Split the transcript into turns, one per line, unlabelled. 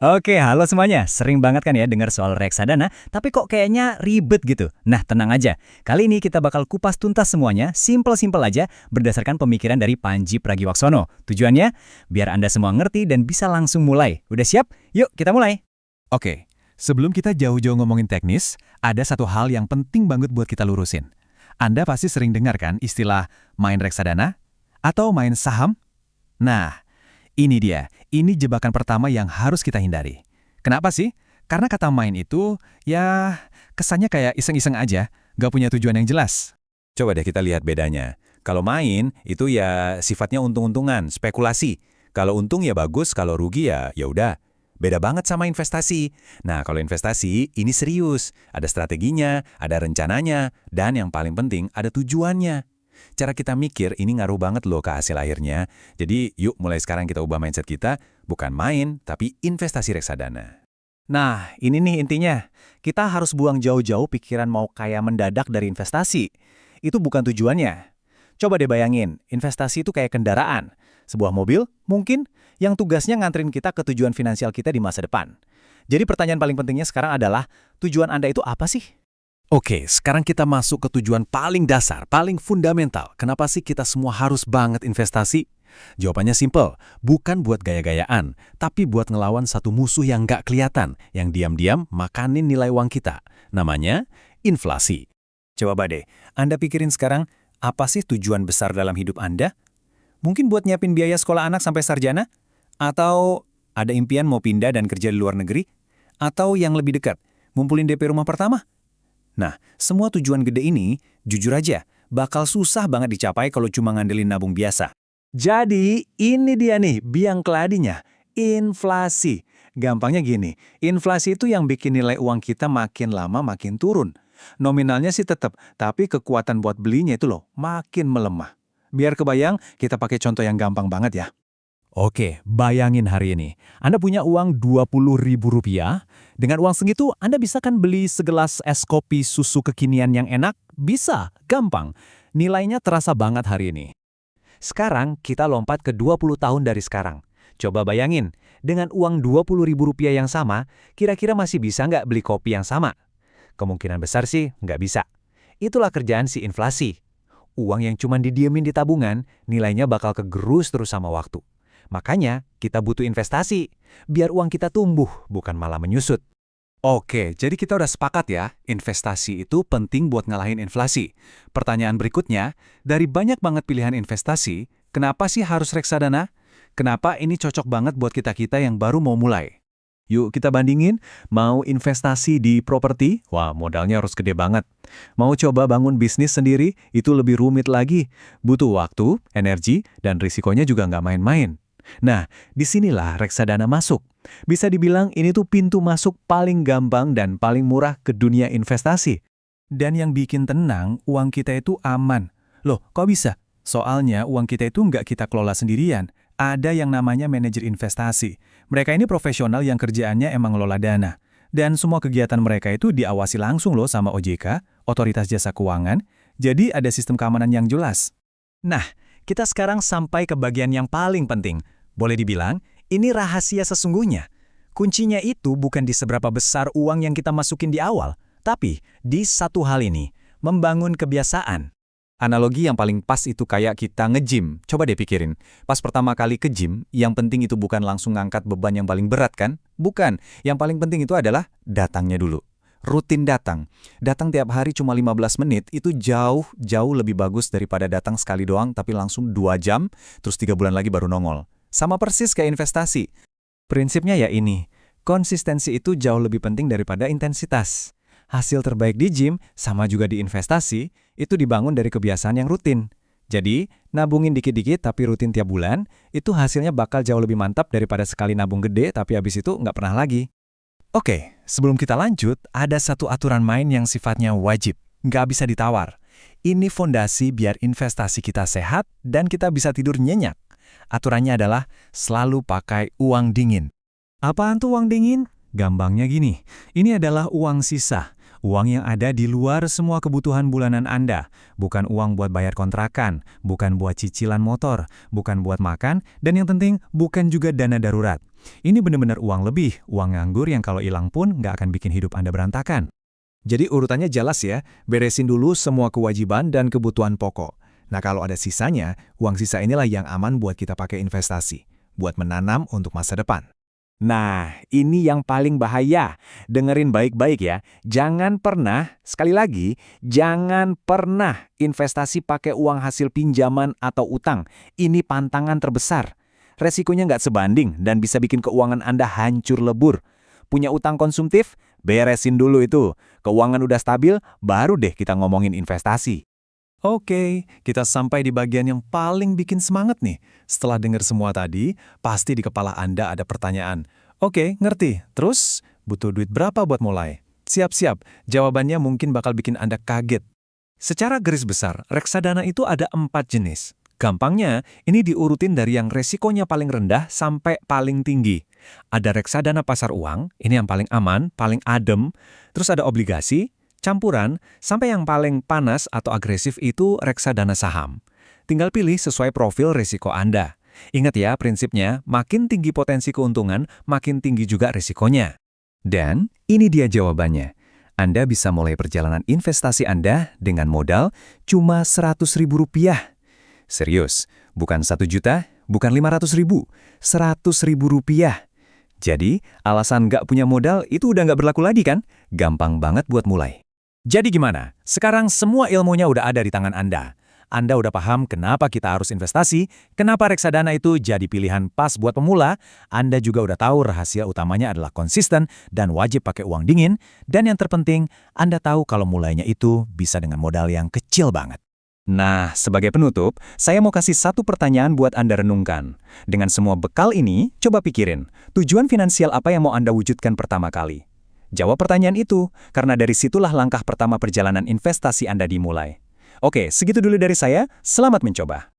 Oke, halo semuanya. Sering banget kan ya dengar soal reksadana, tapi kok kayaknya ribet gitu. Nah, tenang aja. Kali ini kita bakal kupas tuntas semuanya, simple-simple aja, berdasarkan pemikiran dari Panji Pragiwaksono. Tujuannya, biar Anda semua ngerti dan bisa langsung mulai. Udah siap? Yuk, kita mulai.
Oke, sebelum kita jauh-jauh ngomongin teknis, ada satu hal yang penting banget buat kita lurusin. Anda pasti sering dengar kan istilah main reksadana atau main saham? Nah, ini dia. Ini jebakan pertama yang harus kita hindari. Kenapa sih? Karena kata main itu, ya kesannya kayak iseng-iseng aja, nggak punya tujuan yang jelas.
Coba deh kita lihat bedanya. Kalau main, itu ya sifatnya untung-untungan, spekulasi. Kalau untung ya bagus, kalau rugi ya udah. Beda banget sama investasi. Nah, kalau investasi, ini serius. Ada strateginya, ada rencananya, dan yang paling penting, ada tujuannya. Cara kita mikir ini ngaruh banget loh ke hasil akhirnya. Jadi yuk mulai sekarang kita ubah mindset kita, bukan main, tapi investasi reksadana.
Nah, ini nih intinya. Kita harus buang jauh-jauh pikiran mau kaya mendadak dari investasi. Itu bukan tujuannya. Coba deh bayangin, investasi itu kayak kendaraan. Sebuah mobil, mungkin, yang tugasnya nganterin kita ke tujuan finansial kita di masa depan. Jadi pertanyaan paling pentingnya sekarang adalah, tujuan Anda itu apa sih?
Oke, sekarang kita masuk ke tujuan paling dasar, paling fundamental. Kenapa sih kita semua harus banget investasi? Jawabannya simple, bukan buat gaya-gayaan, tapi buat ngelawan satu musuh yang nggak kelihatan, yang diam-diam makanin nilai uang kita. Namanya inflasi.
Coba deh, Anda pikirin sekarang, apa sih tujuan besar dalam hidup Anda? Mungkin buat nyiapin biaya sekolah anak sampai sarjana? Atau ada impian mau pindah dan kerja di luar negeri? Atau yang lebih dekat, ngumpulin DP rumah pertama? Nah, semua tujuan gede ini, jujur aja, bakal susah banget dicapai kalau cuma ngandelin nabung biasa. Jadi, ini dia nih, biang keladinya, inflasi. Gampangnya gini, inflasi itu yang bikin nilai uang kita makin lama makin turun. Nominalnya sih tetap, tapi kekuatan buat belinya itu loh, makin melemah. Biar kebayang, kita pakai contoh yang gampang banget ya.
Oke, bayangin hari ini. Anda punya uang Rp20.000. Dengan uang segitu, Anda bisa kan beli segelas es kopi susu kekinian yang enak? Bisa, gampang. Nilainya terasa banget hari ini. Sekarang kita lompat ke 20 tahun dari sekarang. Coba bayangin, dengan uang Rp20.000 yang sama, kira-kira masih bisa nggak beli kopi yang sama? Kemungkinan besar sih nggak bisa. Itulah kerjaan si inflasi. Uang yang cuma didiemin di tabungan, nilainya bakal kegerus terus sama waktu. Makanya, kita butuh investasi, biar uang kita tumbuh, bukan malah menyusut.
Oke, jadi kita udah sepakat ya, investasi itu penting buat ngalahin inflasi. Pertanyaan berikutnya, dari banyak banget pilihan investasi, kenapa sih harus reksadana? Kenapa ini cocok banget buat kita-kita yang baru mau mulai? Yuk kita bandingin, mau investasi di properti? Wah, modalnya harus gede banget. Mau coba bangun bisnis sendiri? Itu lebih rumit lagi. Butuh waktu, energi, dan risikonya juga nggak main-main. Nah, disinilah reksadana masuk. Bisa dibilang ini tuh pintu masuk paling gampang dan paling murah ke dunia investasi. Dan yang bikin tenang, uang kita itu aman. Loh, kok bisa? Soalnya uang kita itu nggak kita kelola sendirian. Ada yang namanya manajer investasi. Mereka ini profesional yang kerjaannya emang ngelola dana. Dan semua kegiatan mereka itu diawasi langsung loh sama OJK, Otoritas Jasa Keuangan. Jadi ada sistem keamanan yang jelas. Nah, kita sekarang sampai ke bagian yang paling penting. Boleh dibilang, ini rahasia sesungguhnya. Kuncinya itu bukan di seberapa besar uang yang kita masukin di awal, tapi di satu hal ini, membangun kebiasaan. Analogi yang paling pas itu kayak kita nge-gym. Coba deh pikirin, pas pertama kali ke gym, yang penting itu bukan langsung ngangkat beban yang paling berat kan? Bukan, yang paling penting itu adalah datangnya dulu. Rutin datang. Datang tiap hari cuma 15 menit itu jauh lebih bagus daripada datang sekali doang tapi langsung 2 jam, terus 3 bulan lagi baru nongol. Sama persis kayak investasi. Prinsipnya ya ini, konsistensi itu jauh lebih penting daripada intensitas. Hasil terbaik di gym, sama juga di investasi, itu dibangun dari kebiasaan yang rutin. Jadi, nabungin dikit-dikit tapi rutin tiap bulan, itu hasilnya bakal jauh lebih mantap daripada sekali nabung gede tapi habis itu nggak pernah lagi. Oke, sebelum kita lanjut, ada satu aturan main yang sifatnya wajib, nggak bisa ditawar. Ini fondasi biar investasi kita sehat dan kita bisa tidur nyenyak. Aturannya adalah selalu pakai uang dingin. Apaan tuh uang dingin? Gampangnya gini, ini adalah uang sisa.
Uang yang ada di luar semua kebutuhan bulanan Anda. Bukan uang buat bayar kontrakan, bukan buat cicilan motor, bukan buat makan, dan yang penting bukan juga dana darurat. Ini benar-benar uang lebih, uang nganggur yang kalau hilang pun nggak akan bikin hidup Anda berantakan.
Jadi urutannya jelas ya, beresin dulu semua kewajiban dan kebutuhan pokok. Nah kalau ada sisanya, uang sisa inilah yang aman buat kita pakai investasi, buat menanam untuk masa depan.
Nah, ini yang paling bahaya. Dengerin baik-baik ya. Jangan pernah, sekali lagi, jangan pernah investasi pakai uang hasil pinjaman atau utang. Ini pantangan terbesar. Resikonya nggak sebanding dan bisa bikin keuangan Anda hancur lebur. Punya utang konsumtif? Beresin dulu itu. Keuangan udah stabil, baru deh kita ngomongin investasi.
Oke, kita sampai di bagian yang paling bikin semangat nih. Setelah dengar semua tadi, pasti di kepala Anda ada pertanyaan. Oke, ngerti. Terus, butuh duit berapa buat mulai? Siap-siap, jawabannya mungkin bakal bikin Anda kaget. Secara garis besar, reksadana itu ada 4 jenis. Gampangnya, ini diurutin dari yang resikonya paling rendah sampai paling tinggi. Ada reksadana pasar uang, ini yang paling aman, paling adem. Terus ada obligasi, campuran, sampai yang paling panas atau agresif itu reksadana saham. Tinggal pilih sesuai profil risiko Anda. Ingat ya prinsipnya, makin tinggi potensi keuntungan, makin tinggi juga risikonya.
Dan ini dia jawabannya. Anda bisa mulai perjalanan investasi Anda dengan modal cuma Rp100.000. Serius, bukan 1 juta, bukan 500.000, Rp100.000. Jadi, alasan nggak punya modal itu udah nggak berlaku lagi kan? Gampang banget buat mulai.
Jadi gimana? Sekarang semua ilmunya udah ada di tangan Anda. Anda udah paham kenapa kita harus investasi, kenapa reksadana itu jadi pilihan pas buat pemula, Anda juga udah tahu rahasia utamanya adalah konsisten dan wajib pakai uang dingin, dan yang terpenting, Anda tahu kalau mulainya itu bisa dengan modal yang kecil banget.
Nah, sebagai penutup, saya mau kasih satu pertanyaan buat Anda renungkan. Dengan semua bekal ini, coba pikirin, tujuan finansial apa yang mau Anda wujudkan pertama kali? Jawab pertanyaan itu, karena dari situlah langkah pertama perjalanan investasi Anda dimulai. Oke, segitu dulu dari saya. Selamat mencoba.